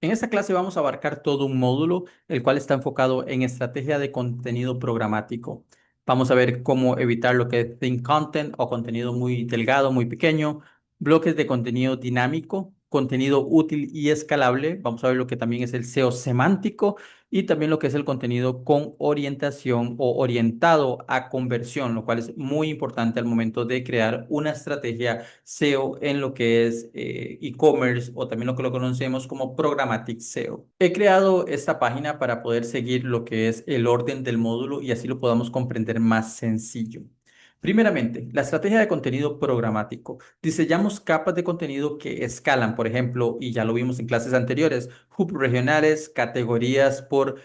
En esta clase vamos a abarcar todo un módulo, el cual está enfocado en estrategia de contenido programático. Vamos a ver cómo evitar lo que es thin content o contenido muy delgado, muy pequeño, bloques de contenido dinámico, contenido útil y escalable. Vamos a ver lo que también es el SEO semántico y también lo que es el contenido con orientación o orientado a conversión, lo cual es muy importante al momento de crear una estrategia SEO en lo que es e-commerce o también lo que lo conocemos como Programmatic SEO. He creado esta página para poder seguir lo que es el orden del módulo y así lo podamos comprender más sencillo. Primeramente, la estrategia de contenido programático. Diseñamos capas de contenido que escalan, por ejemplo, y ya lo vimos en clases anteriores, hubs regionales, categorías por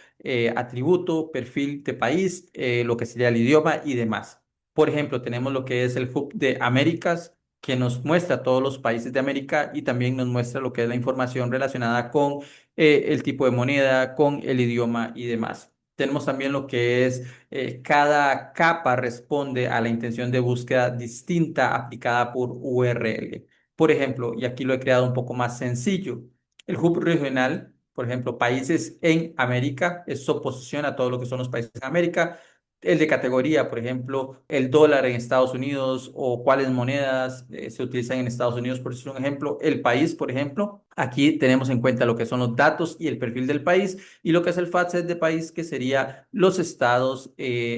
atributo, perfil de país, lo que sería el idioma y demás. Por ejemplo, tenemos lo que es el hub de Américas, que nos muestra todos los países de América y también nos muestra lo que es la información relacionada con el tipo de moneda, con el idioma y demás. Tenemos también lo que es cada capa responde a la intención de búsqueda distinta aplicada por URL. Por ejemplo, y aquí lo he creado un poco más sencillo, el hub regional, por ejemplo, países en América, eso posiciona a todo lo que son los países en América. El de categoría, por ejemplo, el dólar en Estados Unidos o cuáles monedas se utilizan en Estados Unidos, por decir un ejemplo. El país, por ejemplo, aquí tenemos en cuenta lo que son los datos y el perfil del país y lo que es el FATSET de país, que sería los estados,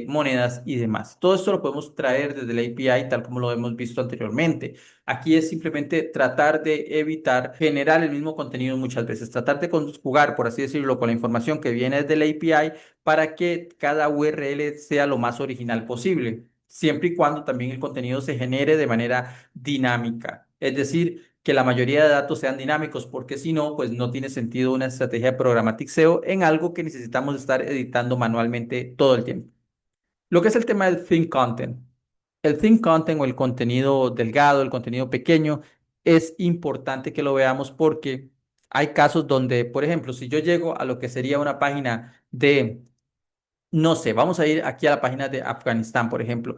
monedas y demás. Todo esto lo podemos traer desde la API tal como lo hemos visto anteriormente. Aquí es simplemente tratar de evitar generar el mismo contenido muchas veces, tratar de conjugar, por así decirlo, con la información que viene desde la API para que cada URL sea lo más original posible, siempre y cuando también el contenido se genere de manera dinámica. Es decir, que la mayoría de datos sean dinámicos, porque si no, pues no tiene sentido una estrategia de programmatic SEO en algo que necesitamos estar editando manualmente todo el tiempo. Lo que es el tema del thin content. El thin content o el contenido delgado, el contenido pequeño, es importante que lo veamos porque hay casos donde, por ejemplo, si yo llego a lo que sería una página de, no sé, vamos a ir aquí a la página de Afganistán, por ejemplo,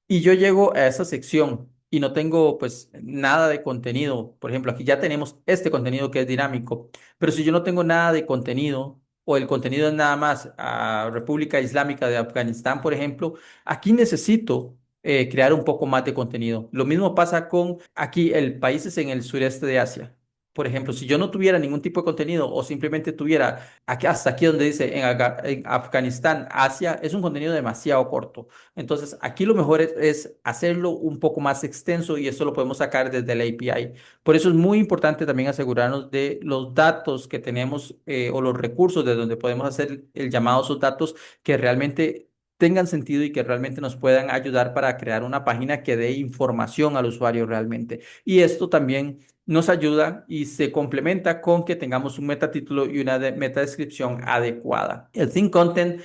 y yo llego a esa sección y no tengo pues nada de contenido. Por ejemplo, aquí ya tenemos este contenido que es dinámico, pero si yo no tengo nada de contenido o el contenido es nada más a República Islámica de Afganistán, por ejemplo, aquí necesito crear un poco más de contenido. Lo mismo pasa con aquí el países en el sureste de Asia. Por ejemplo, si yo no tuviera ningún tipo de contenido o simplemente tuviera aquí, hasta aquí donde dice en Afganistán, Asia, es un contenido demasiado corto. Entonces, aquí lo mejor es hacerlo un poco más extenso y esto lo podemos sacar desde la API. Por eso es muy importante también asegurarnos de los datos que tenemos o los recursos de donde podemos hacer el llamado a esos datos que realmente tengan sentido y que realmente nos puedan ayudar para crear una página que dé información al usuario realmente. Y esto también nos ayuda y se complementa con que tengamos un metatítulo y una metadescripción adecuada. El Thin Content,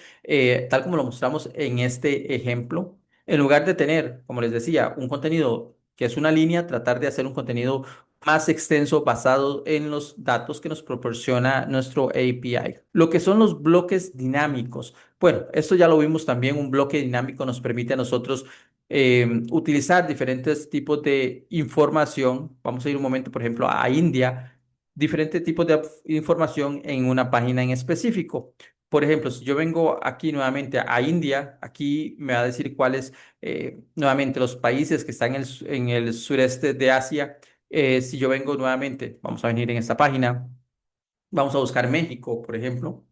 tal como lo mostramos en este ejemplo, en lugar de tener, como les decía, un contenido que es una línea, tratar de hacer un contenido más extenso basado en los datos que nos proporciona nuestro API. Lo que son los bloques dinámicos. Bueno, esto ya lo vimos también. Un bloque dinámico nos permite a nosotros utilizar diferentes tipos de información. Vamos a ir un momento, por ejemplo, a India, diferentes tipos de información en una página en específico. Por ejemplo, si yo vengo aquí nuevamente a India, aquí me va a decir cuáles nuevamente los países que están en el sureste de Asia. Si yo vengo nuevamente, vamos a venir en esta página, vamos a buscar México, por ejemplo,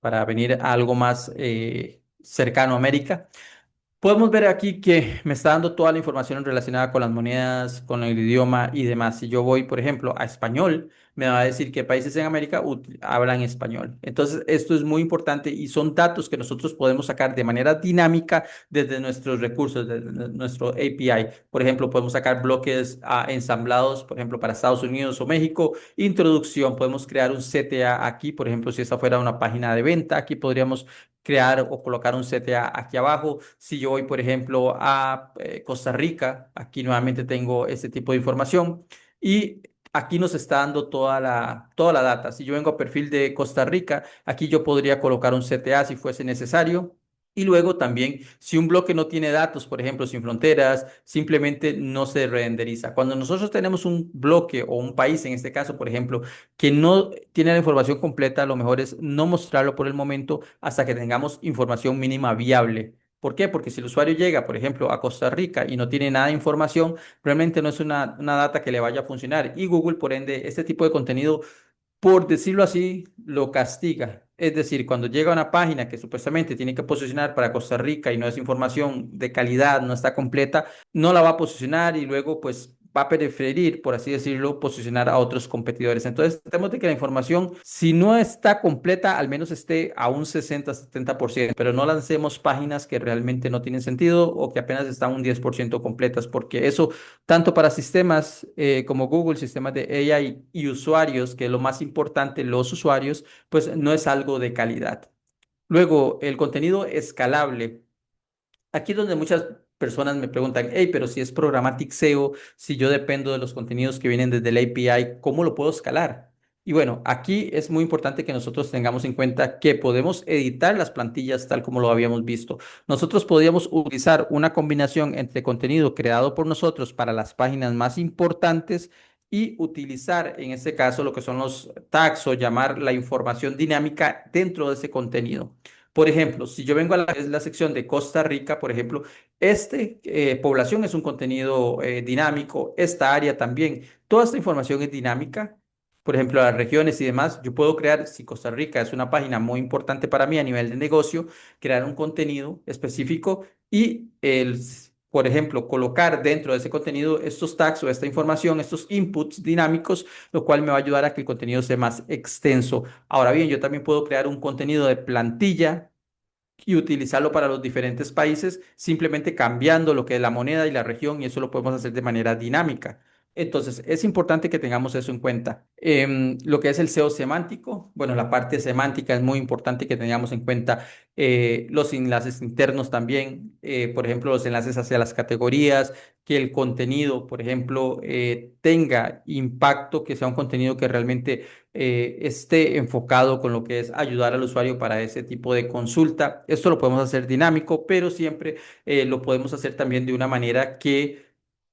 para venir a algo más cercano a América. Podemos ver aquí que me está dando toda la información relacionada con las monedas, con el idioma y demás. Si yo voy, por ejemplo, a español, me va a decir qué países en América hablan español. Entonces, esto es muy importante y son datos que nosotros podemos sacar de manera dinámica desde nuestros recursos, desde nuestro API. Por ejemplo, podemos sacar bloques ensamblados, por ejemplo, para Estados Unidos o México. Introducción, podemos crear un CTA aquí, por ejemplo, si esta fuera una página de venta, aquí podríamos crear o colocar un CTA aquí abajo. Si yo voy, por ejemplo, a Costa Rica, aquí nuevamente tengo este tipo de información y aquí nos está dando toda la data. Si yo vengo a perfil de Costa Rica, aquí yo podría colocar un CTA si fuese necesario Y luego también, si un bloque no tiene datos, por ejemplo, sin fronteras, simplemente no se renderiza. Cuando nosotros tenemos un bloque o un país, en este caso, por ejemplo, que no tiene la información completa, lo mejor es no mostrarlo por el momento hasta que tengamos información mínima viable. ¿Por qué? Porque si el usuario llega, por ejemplo, a Costa Rica y no tiene nada de información, realmente no es una data que le vaya a funcionar. Y Google, por ende, este tipo de contenido, por decirlo así, lo castiga. Es decir, cuando llega a una página que supuestamente tiene que posicionar para Costa Rica y no es información de calidad, no está completa, no la va a posicionar y luego pues va a preferir, por así decirlo, posicionar a otros competidores. Entonces, tratemos de que la información, si no está completa, al menos esté a un 60-70%, pero no lancemos páginas que realmente no tienen sentido o que apenas están un 10% completas, porque eso tanto para sistemas como Google, sistemas de AI y usuarios, que es lo más importante, los usuarios, pues no es algo de calidad. Luego, el contenido escalable. Aquí es donde muchas personas me preguntan, hey, pero si es Programmatic SEO, si yo dependo de los contenidos que vienen desde el API, ¿cómo lo puedo escalar? Y bueno, aquí es muy importante que nosotros tengamos en cuenta que podemos editar las plantillas tal como lo habíamos visto. Nosotros podríamos utilizar una combinación entre contenido creado por nosotros para las páginas más importantes y utilizar en este caso lo que son los tags o llamar la información dinámica dentro de ese contenido. Por ejemplo, si yo vengo a la sección de Costa Rica, por ejemplo, población es un contenido dinámico, esta área también, toda esta información es dinámica. Por ejemplo, las regiones y demás, yo puedo crear, si Costa Rica es una página muy importante para mí a nivel de negocio, crear un contenido específico y por ejemplo, colocar dentro de ese contenido estos tags o esta información, estos inputs dinámicos, lo cual me va a ayudar a que el contenido sea más extenso. Ahora bien, yo también puedo crear un contenido de plantilla y utilizarlo para los diferentes países, simplemente cambiando lo que es la moneda y la región, y eso lo podemos hacer de manera dinámica. Entonces, es importante que tengamos eso en cuenta. Lo que es el SEO semántico, bueno, la parte semántica es muy importante que tengamos en cuenta los enlaces internos también, por ejemplo, los enlaces hacia las categorías, que el contenido, por ejemplo, tenga impacto, que sea un contenido que realmente esté enfocado con lo que es ayudar al usuario para ese tipo de consulta. Esto lo podemos hacer dinámico, pero siempre lo podemos hacer también de una manera que,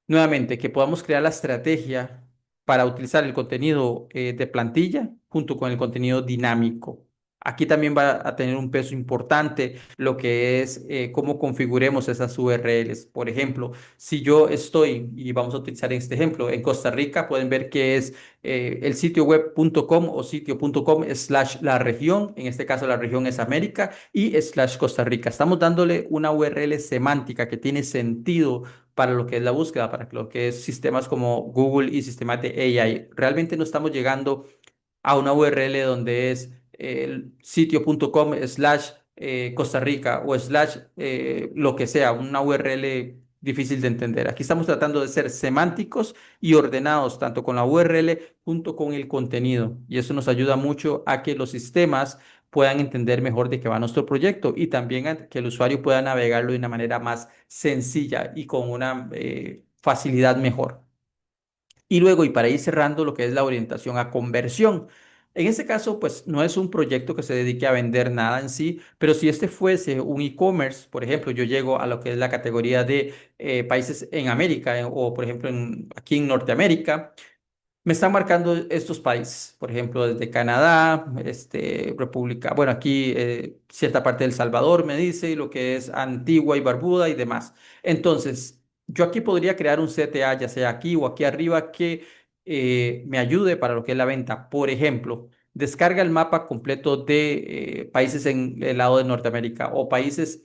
nuevamente, que podamos crear la estrategia para utilizar el contenido de plantilla junto con el contenido dinámico. Aquí también va a tener un peso importante lo que es cómo configuremos esas URLs. Por ejemplo, si yo estoy, y vamos a utilizar este ejemplo, en Costa Rica, pueden ver que es el sitio web.com o sitio.com/ la región, en este caso la región es América y / Costa Rica. Estamos dándole una URL semántica que tiene sentido para lo que es la búsqueda, para lo que es sistemas como Google y sistemas de AI. Realmente no estamos llegando a una URL donde es el sitio.com/ Costa Rica o lo que sea, una URL difícil de entender. Aquí estamos tratando de ser semánticos y ordenados tanto con la URL junto con el contenido. Y eso nos ayuda mucho a que los sistemas puedan entender mejor de qué va nuestro proyecto y también a que el usuario pueda navegarlo de una manera más sencilla y con una facilidad mejor. Y luego, y para ir cerrando, lo que es la orientación a conversión. En este caso, pues no es un proyecto que se dedique a vender nada en sí, pero si este fuese un e-commerce, por ejemplo, yo llego a lo que es la categoría de países en América o, por ejemplo, aquí en Norteamérica, me están marcando estos países, por ejemplo, desde Canadá, República, bueno, aquí cierta parte de El Salvador me dice, lo que es Antigua y Barbuda y demás. Entonces, yo aquí podría crear un CTA, ya sea aquí o aquí arriba, que me ayude para lo que es la venta. Por ejemplo, descarga el mapa completo de países en el lado de Norteamérica o países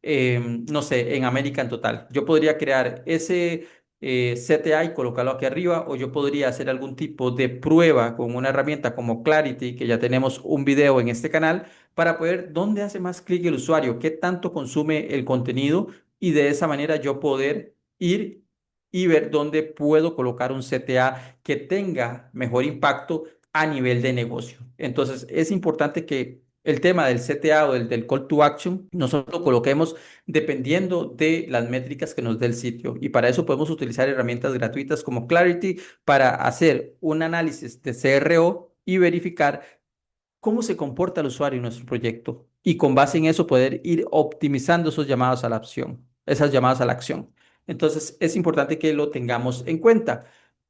no sé, en América en total. Yo podría crear ese CTA y colocarlo aquí arriba, o yo podría hacer algún tipo de prueba con una herramienta como Clarity, que ya tenemos un video en este canal, para poder dónde hace más clic el usuario, qué tanto consume el contenido y de esa manera yo poder ir y ver dónde puedo colocar un CTA que tenga mejor impacto a nivel de negocio. Entonces, es importante que el tema del CTA o del call to action nosotros lo coloquemos dependiendo de las métricas que nos dé el sitio. Y para eso podemos utilizar herramientas gratuitas como Clarity para hacer un análisis de CRO y verificar cómo se comporta el usuario en nuestro proyecto. y con base en eso poder ir optimizando esos llamados a la acción, esas llamadas a la acción. Entonces, es importante que lo tengamos en cuenta.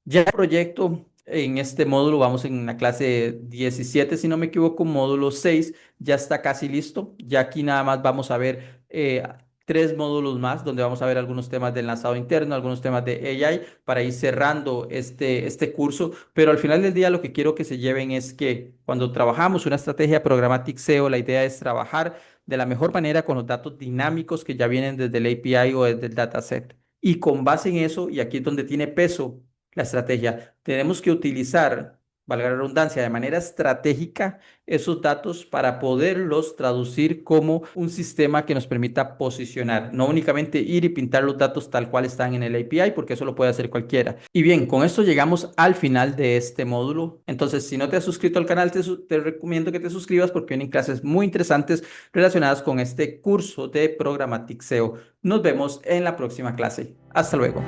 Ya el proyecto en este módulo, vamos en la clase 17 si no me equivoco, módulo 6 ya está casi listo. Ya aquí nada más vamos a ver tres módulos más, donde vamos a ver algunos temas de enlazado interno, algunos temas de AI, para ir cerrando este curso. Pero al final del día lo que quiero que se lleven es que cuando trabajamos una estrategia programática SEO, la idea es trabajar de la mejor manera con los datos dinámicos que ya vienen desde el API o desde el dataset. Y con base en eso, y aquí es donde tiene peso la estrategia, tenemos que utilizar, valga la redundancia, de manera estratégica esos datos para poderlos traducir como un sistema que nos permita posicionar, no únicamente ir y pintar los datos tal cual están en el API, porque eso lo puede hacer cualquiera. Y bien, con esto llegamos al final de este módulo. Entonces, si no te has suscrito al canal, te recomiendo que te suscribas porque vienen clases muy interesantes relacionadas con este curso de Programmatic SEO. Nos vemos en la próxima clase. Hasta luego.